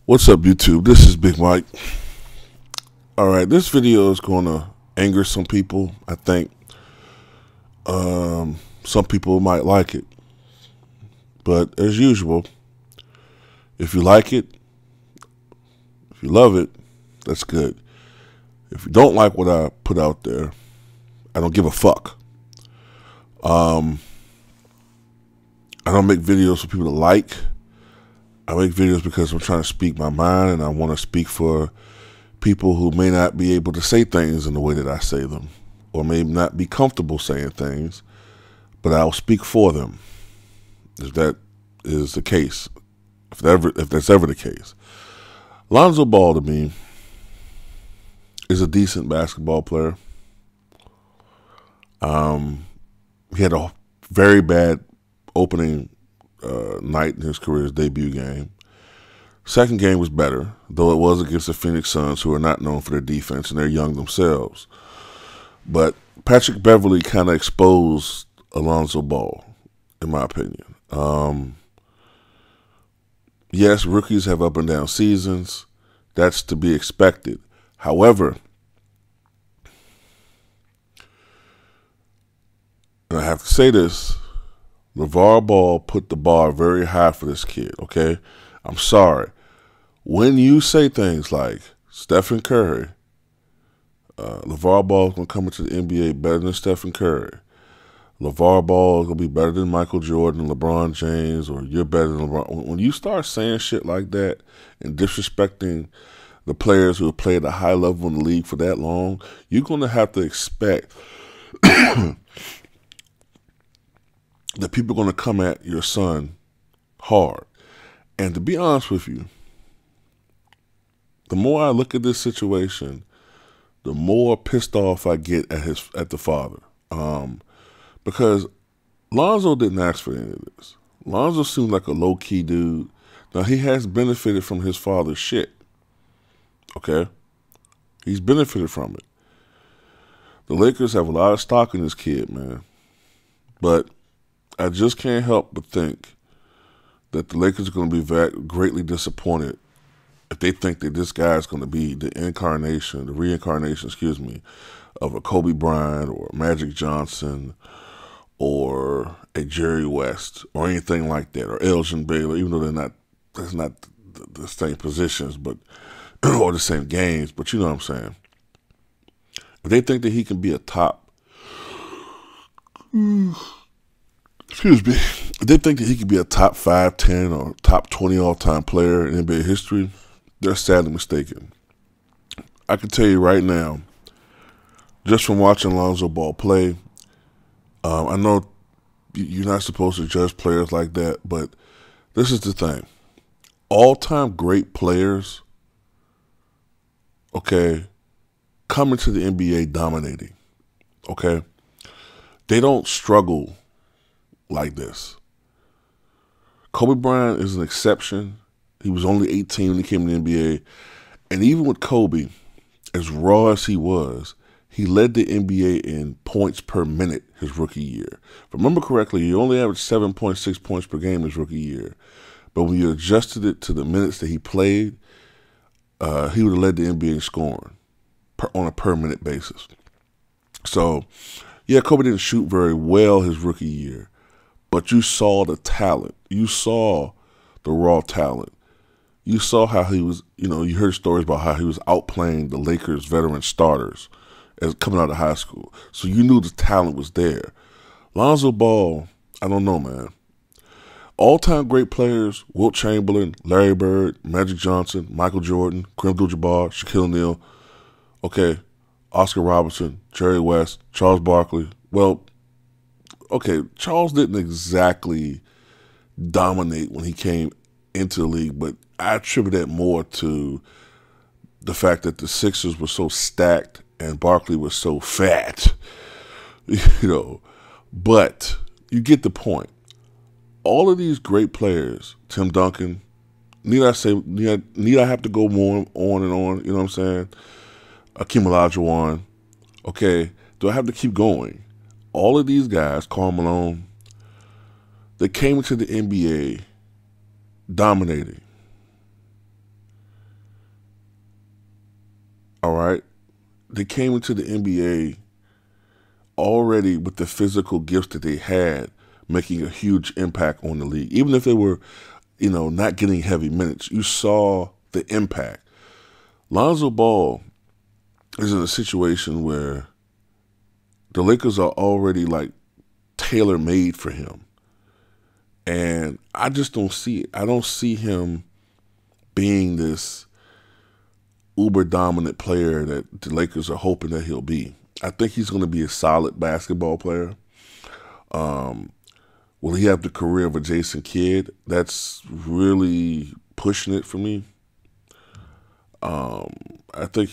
What's up, YouTube? This is Big Mike. Alright, this video is going to anger some people. I think some people might like it. But as usual, if you like it, if you love it, that's good. If you don't like what I put out there, I don't give a fuck. I don't make videos for people to like. I make videos because I'm trying to speak my mind, and I want to speak for people who may not be able to say things in the way that I say them, or may not be comfortable saying things, but I'll speak for them, if that is the case, if that's ever the case. Lonzo Ball, to me, is a decent basketball player. He had a very bad opening night in his career's debut game. Second game was better, though it was against the Phoenix Suns, who are not known for their defense, and they're young themselves. But Patrick Beverley kind of exposed Lonzo Ball, in my opinion. Yes, rookies have up and down seasons. That's to be expected. However, and I have to say this, LeVar Ball put the bar very high for this kid, okay? I'm sorry. When you say things like Stephen Curry, LeVar Ball is going to come into the NBA better than Stephen Curry. LeVar Ball is going to be better than Michael Jordan, LeBron James, or you're better than LeBron. When you start saying shit like that and disrespecting the players who have played at a high level in the league for that long, you're going to have to expect that people are going to come at your son hard. And to be honest with you, the more I look at this situation, the more pissed off I get at the father. Because Lonzo didn't ask for any of this. Lonzo seemed like a low-key dude. Now, he has benefited from his father's shit. Okay? He's benefited from it. The Lakers have a lot of stock in this kid, man. But I just can't help but think that the Lakers are going to be greatly disappointed if they think that this guy is going to be the reincarnation, of a Kobe Bryant or a Magic Johnson or a Jerry West or anything like that, or Elgin Baylor, even though that's not the same positions, but or the same games, but you know what I'm saying. If they think that he can be a top if they think that he could be a top 5, 10, or top 20 all-time player in NBA history, they're sadly mistaken. I can tell you right now, just from watching Lonzo Ball play, I know you're not supposed to judge players like that, but this is the thing. All-time great players, okay, come into the NBA dominating, okay? They don't struggle like this. Kobe Bryant is an exception. He was only 18 when he came to the NBA. And even with Kobe, as raw as he was, he led the NBA in points per minute his rookie year. If I remember correctly, he only averaged 7.6 points per game his rookie year. But when you adjusted it to the minutes that he played, he would have led the NBA in scoring on a per minute basis. So, yeah, Kobe didn't shoot very well his rookie year. But you saw the talent. You saw the raw talent. You saw how he was, you heard stories about how he was outplaying the Lakers' veteran starters as coming out of high school. So you knew the talent was there. Lonzo Ball, I don't know, man. All-time great players, Wilt Chamberlain, Larry Bird, Magic Johnson, Michael Jordan, Kareem Abdul-Jabbar, Shaquille O'Neal, okay, Oscar Robertson, Jerry West, Charles Barkley. Well, okay, Charles didn't exactly dominate when he came into the league, but I attribute that more to the fact that the Sixers were so stacked and Barkley was so fat, But you get the point. All of these great players, Tim Duncan, need I have to go more on and on, you know what I'm saying? Akeem Olajuwon, okay, do I have to keep going? All of these guys, Karl Malone, they came into the NBA dominating. all right, they came into the NBA already with the physical gifts that they had, making a huge impact on the league. Even if they were, not getting heavy minutes, you saw the impact. Lonzo Ball is in a situation where the Lakers are already like tailor-made for him. And I just don't see it. I don't see him being this uber dominant player that the Lakers are hoping that he'll be. I think he's going to be a solid basketball player. Will he have the career of a Jason Kidd? That's really pushing it for me. I think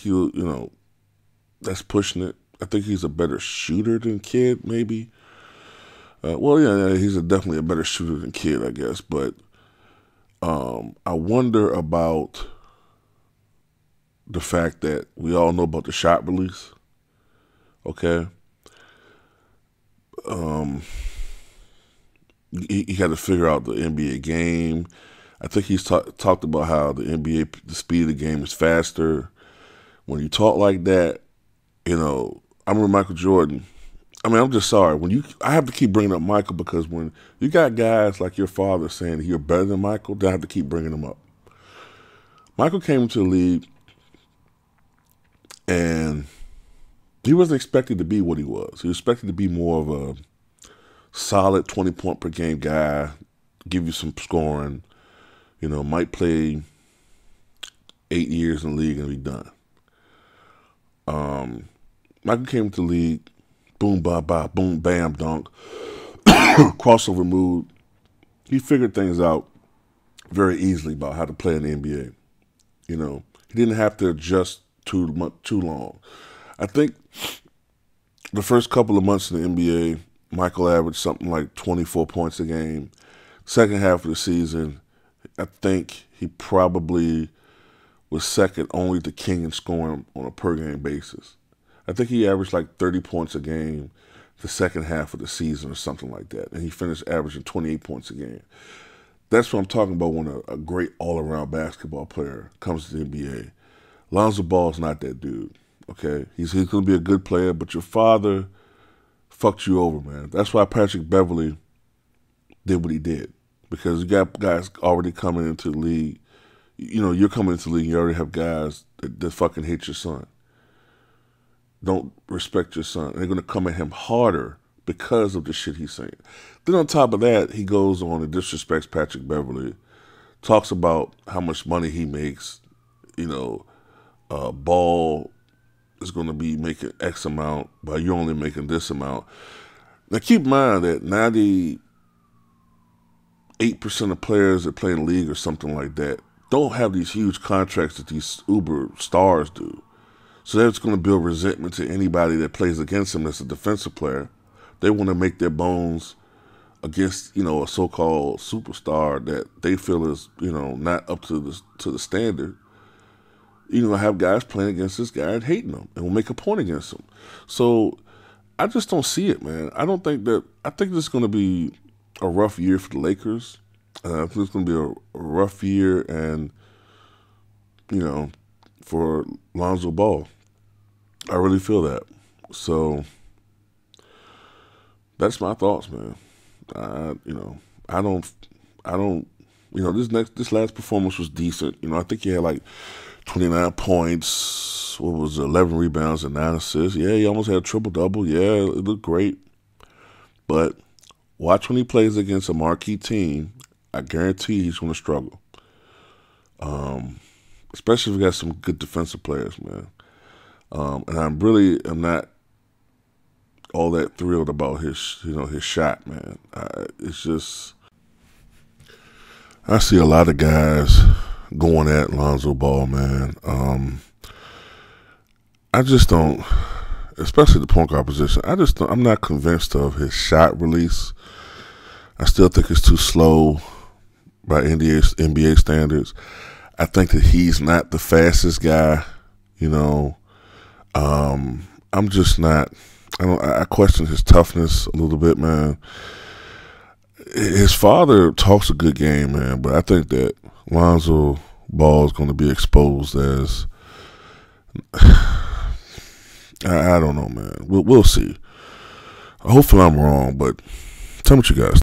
that's pushing it. I think he's a better shooter than Kidd, maybe. He's definitely a better shooter than Kidd, I guess. But I wonder about the fact that we all know about the shot release. Okay. He had to figure out the NBA game. I think he's talked about how the NBA, the speed of the game is faster. When you talk like that, I remember Michael Jordan. I mean, I'm just sorry. I have to keep bringing up Michael because when you got guys like your father saying you're better than Michael, then I have to keep bringing him up. Michael came into the league and he wasn't expected to be what he was. He was expected to be more of a solid 20-point per game guy, give you some scoring, might play 8 years in the league and be done. Michael came into the league, boom, ba, ba, boom, bam, dunk, crossover move. He figured things out very easily about how to play in the NBA. He didn't have to adjust too long. I think the first couple of months in the NBA, Michael averaged something like 24 points a game. Second half of the season, I think he probably was second only to King in scoring on a per-game basis. I think he averaged like 30 points a game the second half of the season or something like that. And he finished averaging 28 points a game. That's what I'm talking about when a great all-around basketball player comes to the NBA. Lonzo Ball's not that dude, okay? He's going to be a good player, but your father fucked you over, man. That's why Patrick Beverley did what he did. Because you got guys already coming into the league. You're coming into the league, you already have guys that fucking hate your son. Don't respect your son. And they're going to come at him harder because of the shit he's saying. Then on top of that, he goes on and disrespects Patrick Beverley, talks about how much money he makes. Ball is going to be making X amount, but you're only making this amount. Now keep in mind that 98% of players that play in the league or something like that don't have these huge contracts that these uber stars do. So that's going to build resentment to anybody that plays against them as a defensive player. They want to make their bones against, a so-called superstar that they feel is, not up to the standard. You're going to have guys playing against this guy and hating him and will make a point against him. So I just don't see it, man. I think this is going to be a rough year for the Lakers. I think it's going to be a rough year and, for Lonzo Ball. I really feel that. So that's my thoughts, man. This last performance was decent. I think he had like 29 points, 11 rebounds and 9 assists. Yeah, he almost had a triple-double. Yeah, it looked great. But watch when he plays against a marquee team. I guarantee he's going to struggle. Especially if we got some good defensive players, man. And I'm not all that thrilled about his shot, man. It's just, I see a lot of guys going at Lonzo Ball, man. I just don't, especially the point guard position. I'm not convinced of his shot release. I still think it's too slow by NBA standards. I think that he's not the fastest guy, I'm just not. I question his toughness a little bit, man. His father talks a good game, man, but I think that Lonzo Ball is going to be exposed as I don't know, man. We'll see. Hopefully I'm wrong, but tell me what you guys